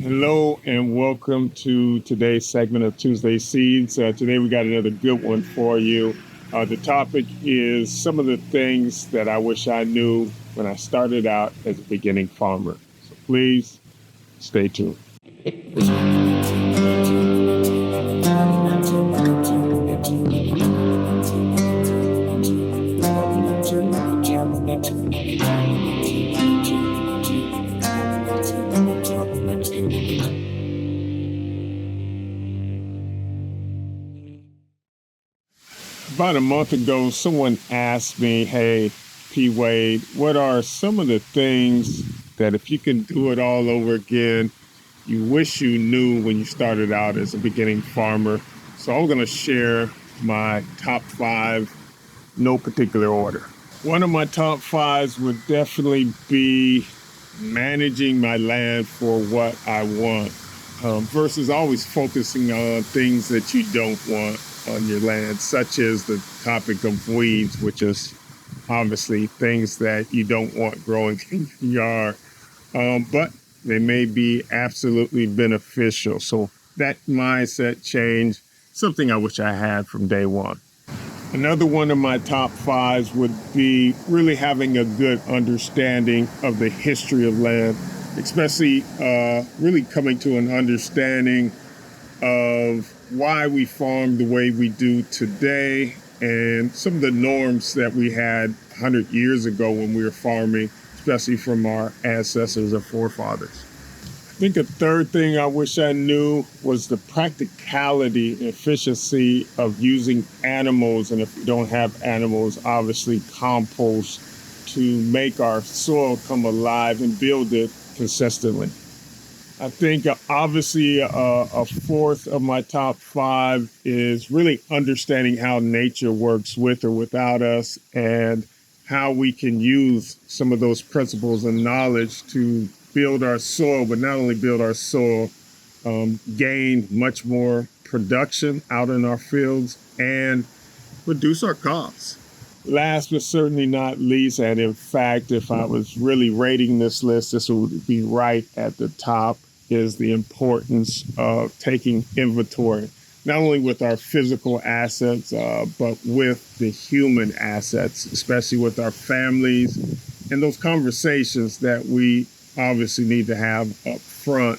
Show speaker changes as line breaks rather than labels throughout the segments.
Hello and welcome to today's segment of Tuesday Seeds. Today we got another good one for you. The topic is some of the things that I wish I knew when I started out as a beginning farmer. So please stay tuned. About a month ago, someone asked me, hey, P. Wade, what are some of the things that if you can do it all over again, you wish you knew when you started out as a beginning farmer? So I'm going to share my top 5, no particular order. One of my top 5s would definitely be managing my land for what I want, versus always focusing on things that you don't want on your land, such as the topic of weeds, which is obviously things that you don't want growing in your yard, but they may be absolutely beneficial. So that mindset change, something I wish I had from day one. Another one of my top 5s would be really having a good understanding of the history of land, especially really coming to an understanding of why we farm the way we do today and some of the norms that we had 100 years ago when we were farming, especially from our ancestors or forefathers. I think a third thing I wish I knew was the practicality and efficiency of using animals, and if we don't have animals, obviously compost, to make our soil come alive and build it consistently. I think obviously a fourth of my top 5 is really understanding how nature works with or without us and how we can use some of those principles and knowledge to build our soil, but not only build our soil, gain much more production out in our fields and reduce our costs. Last but certainly not least, and in fact, if I was really rating this list, this would be right at the top, is the importance of taking inventory, not only with our physical assets, but with the human assets, especially with our families and those conversations that we obviously need to have up front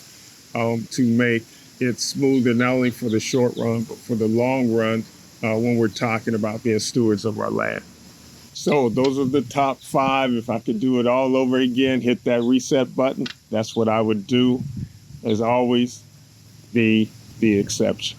to make it smoother, not only for the short run, but for the long run when we're talking about being stewards of our land. So those are the top 5. If I could do it all over again, hit that reset button. That's what I would do. As always, be the exception.